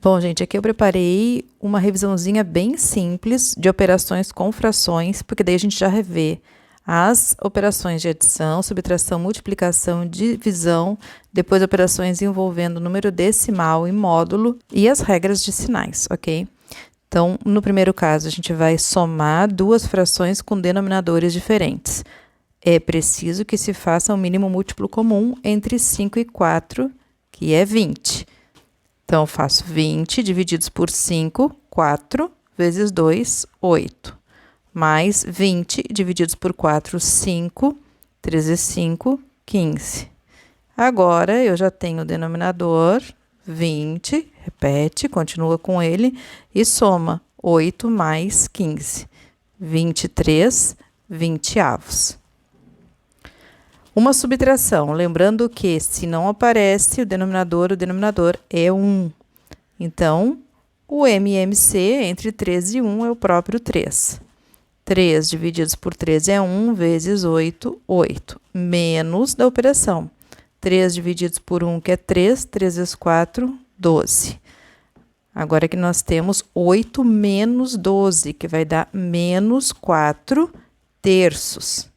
Bom, gente, aqui eu preparei uma revisãozinha bem simples de operações com frações, porque daí a gente já revê as operações de adição, subtração, multiplicação, divisão, depois operações envolvendo número decimal e módulo e as regras de sinais, ok? Então, no primeiro caso, a gente vai somar duas frações com denominadores diferentes. É preciso que se faça um mínimo múltiplo comum entre 5 e 4, que é 20. Então, eu faço 20 divididos por 5, 4, vezes 2, 8. Mais 20 divididos por 4, 5, 3 vezes 5, 15. Agora, eu já tenho o denominador, 20, repete, continua com ele, e soma 8 mais 15, 23 vinte-avos. Uma subtração, lembrando que se não aparece o denominador é 1. Então, o MMC entre 3 e 1 é o próprio 3. 3 divididos por 3 é 1, vezes 8, 8. Menos da operação. 3 divididos por 1, que é 3, 3 vezes 4, 12. Agora que nós temos 8 menos 12, que vai dar menos 4 terços.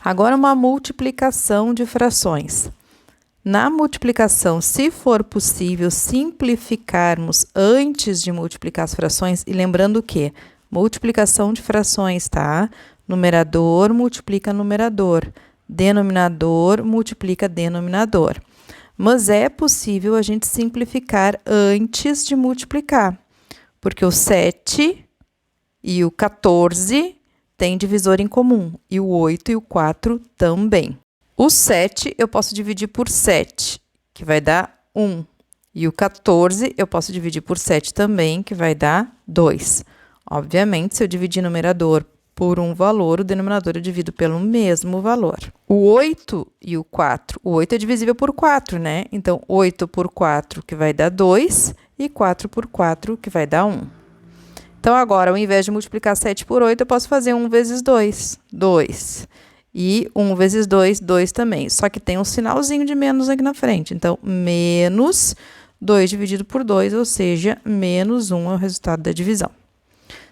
Agora, uma multiplicação de frações. Na multiplicação, se for possível, simplificarmos antes de multiplicar as frações, e lembrando que multiplicação de frações, tá? Numerador multiplica numerador, denominador multiplica denominador. Mas é possível a gente simplificar antes de multiplicar, porque o 7 e o 14 tem divisor em comum, e o 8 e o 4 também. O 7 eu posso dividir por 7, que vai dar 1. E o 14 eu posso dividir por 7 também, que vai dar 2. Obviamente, se eu dividir numerador por um valor, o denominador eu divido pelo mesmo valor. O 8 e o 4, o 8 é divisível por 4, né? Então, 8 por 4, que vai dar 2, e 4 por 4, que vai dar 1. Então, agora, ao invés de multiplicar 7 por 8, eu posso fazer 1 vezes 2, 2. E 1 vezes 2, 2 também. Só que tem um sinalzinho de menos aqui na frente. Então, menos 2 dividido por 2, ou seja, menos 1 é o resultado da divisão.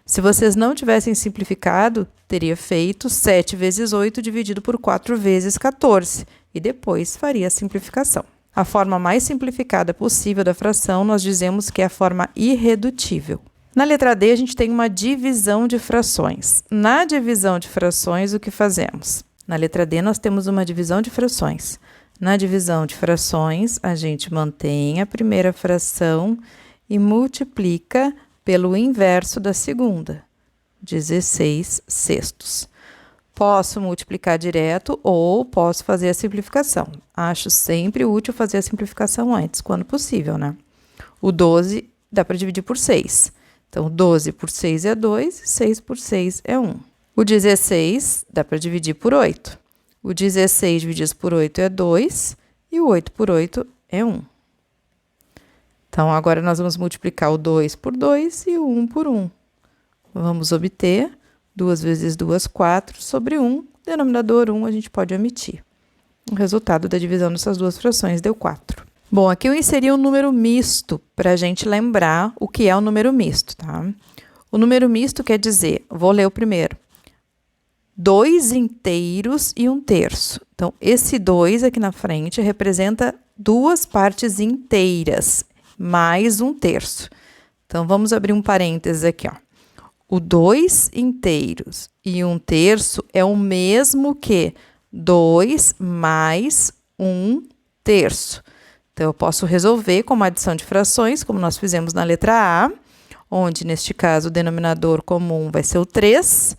Se vocês não tivessem simplificado, teria feito 7 vezes 8 dividido por 4 vezes 14. E depois faria a simplificação. A forma mais simplificada possível da fração, nós dizemos que é a forma irredutível. Na letra D, a gente tem uma divisão de frações. Na divisão de frações, o que fazemos? Na letra D, nós temos uma divisão de frações. Na divisão de frações, a gente mantém a primeira fração e multiplica pelo inverso da segunda, 16 sextos. Posso multiplicar direto ou posso fazer a simplificação. Acho sempre útil fazer a simplificação antes, quando possível, né? O 12 dá para dividir por 6. Então, 12 por 6 é 2, 6 por 6 é 1. O 16 dá para dividir por 8. O 16 dividido por 8 é 2 e o 8 por 8 é 1. Então, agora nós vamos multiplicar o 2 por 2 e o 1 por 1. Vamos obter 2 vezes 2, 4, sobre 1. Denominador 1 a gente pode omitir. O resultado da divisão dessas duas frações deu 4. Bom, aqui eu inseri um número misto para a gente lembrar o que é o número misto, tá? O número misto quer dizer, vou ler o primeiro, 2 inteiros e 1 terço. Então, esse 2 aqui na frente representa duas partes inteiras, mais 1 terço. Então, vamos abrir um parênteses aqui, ó. O 2 inteiros e 1 terço é o mesmo que 2 mais 1 terço. Então, eu posso resolver com uma adição de frações, como nós fizemos na letra A, onde, neste caso, o denominador comum vai ser o 3.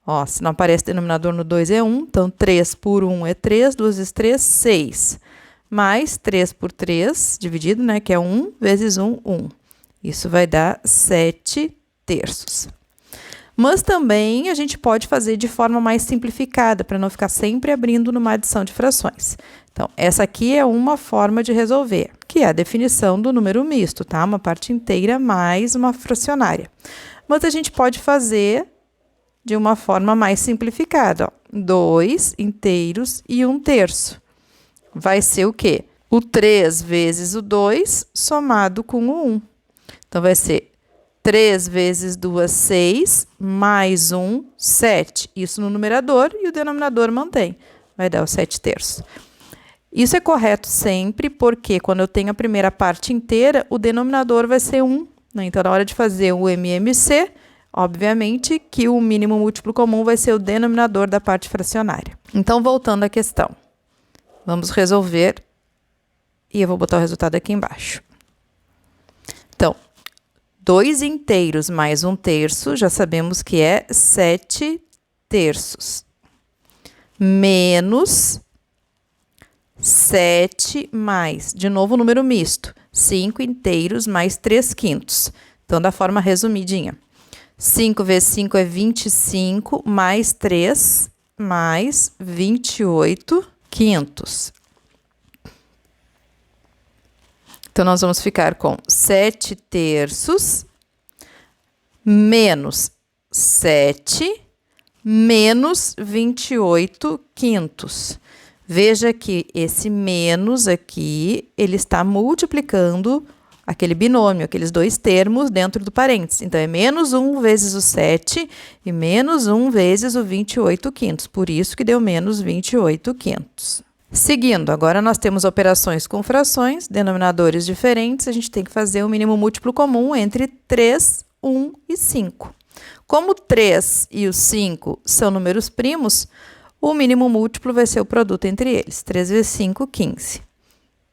Ó, se não aparece denominador no 2 é 1, então 3 por 1 é 3, 2 vezes 3, 6. Mais 3 por 3, dividido, né, que é 1, vezes 1, 1. Isso vai dar 7 terços. Mas também a gente pode fazer de forma mais simplificada, para não ficar sempre abrindo numa adição de frações. Então, essa aqui é uma forma de resolver, que é a definição do número misto, tá? Uma parte inteira mais uma fracionária. Mas a gente pode fazer de uma forma mais simplificada, ó. 2 inteiros e 1 terço. Vai ser o quê? o 3 vezes o 2 somado com o 1. Então, vai ser 3 vezes 2, 6, mais 1, 7. Isso no numerador e o denominador mantém. Vai dar o 7/3. Isso é correto sempre, porque quando eu tenho a primeira parte inteira, o denominador vai ser 1. Né? Então, na hora de fazer o MMC, obviamente que o mínimo múltiplo comum vai ser o denominador da parte fracionária. Então, voltando à questão. Vamos resolver. E eu vou botar o resultado aqui embaixo. Então, 2 inteiros mais 1/3, já sabemos que é 7/3. Menos 7 mais, de novo, número misto, 5 inteiros mais 3/5. Então, da forma resumidinha. 5 vezes 5 é 25, mais 3, mais 28/5. Então, nós vamos ficar com 7/3 menos 7 menos 28/5. Veja que esse menos aqui, ele está multiplicando aquele binômio, aqueles dois termos dentro do parênteses. Então, é menos 1 vezes o 7 e menos 1 vezes o 28/5. Por isso que deu menos 28/5. Seguindo, agora nós temos operações com frações, denominadores diferentes, a gente tem que fazer o mínimo múltiplo comum entre 3, 1 e 5. Como o 3 e o 5 são números primos, o mínimo múltiplo vai ser o produto entre eles. 3 vezes 5, 15.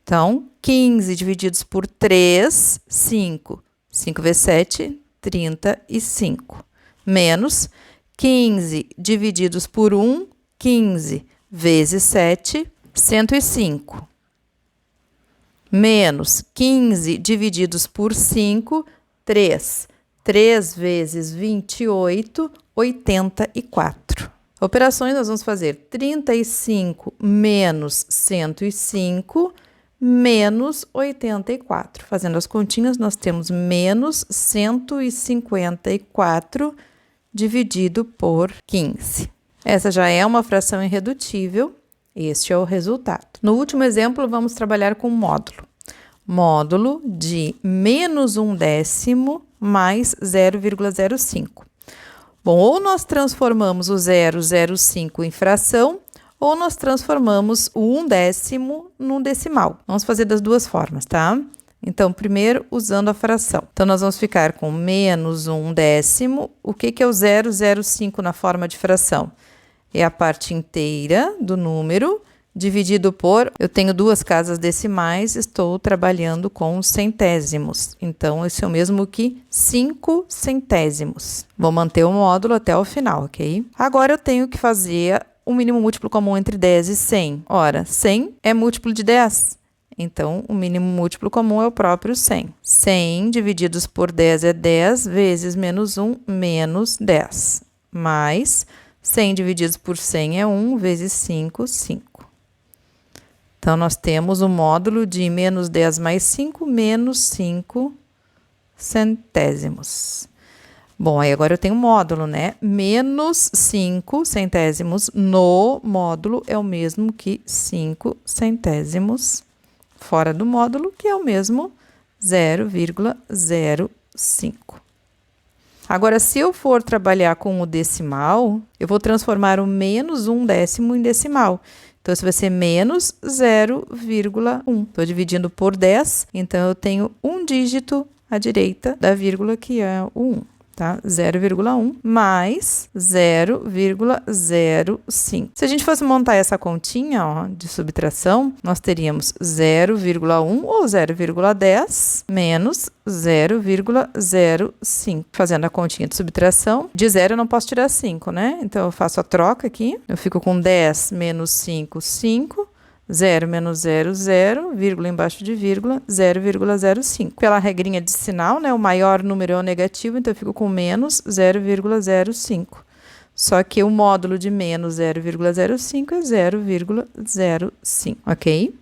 Então, 15 divididos por 3, 5. 5 vezes 7, 35. Menos 15 divididos por 1, 15 vezes 7, 105. Menos 15 divididos por 5, 3. 3 vezes 28, 84. Operações, nós vamos fazer 35 menos 105 menos 84. Fazendo as continhas, nós temos menos 154 dividido por 15. Essa já é uma fração irredutível. Este é o resultado. No último exemplo, vamos trabalhar com módulo. Módulo de menos 1/10 mais 0,05. Bom, ou nós transformamos o 0,05 em fração, ou nós transformamos o 1/10 num decimal. Vamos fazer das duas formas, tá? Então, primeiro, usando a fração. Então, nós vamos ficar com menos 1/10. O que é o 0,05 na forma de fração? É a parte inteira do número, dividido por... Eu tenho duas casas decimais, estou trabalhando com centésimos. Então, esse é o mesmo que 5 centésimos. Vou manter o módulo até o final, ok? Agora, eu tenho que fazer o mínimo múltiplo comum entre 10 e 100. Ora, 100 é múltiplo de 10. Então, o mínimo múltiplo comum é o próprio 100. 100 divididos por 10 é 10, vezes menos 1, menos 10. Mais 100 divididos por 100 é 1, vezes 5, 5. Então, nós temos o módulo de menos 10 mais 5, menos 5 centésimos. Bom, aí agora eu tenho módulo, né? Menos 5 centésimos no módulo é o mesmo que 5 centésimos fora do módulo, que é o mesmo 0,05. Agora, se eu for trabalhar com o decimal, eu vou transformar o menos 1/10 em decimal. Então, isso vai ser menos 0,1. Estou dividindo por 10, então eu tenho um dígito à direita da vírgula, que é o 1. Tá? 0,1 mais 0,05. Se a gente fosse montar essa continha, ó, de subtração, nós teríamos 0,1 ou 0,10 menos 0,05. Fazendo a continha de subtração, de 0 eu não posso tirar 5, né? Então, eu faço a troca aqui. Eu fico com 10 menos 5, 5. 0 menos 0, 0, vírgula embaixo de vírgula, 0,05. Pela regrinha de sinal, né, o maior número é o negativo, então eu fico com menos 0,05. Só que o módulo de menos 0,05 é 0,05, ok?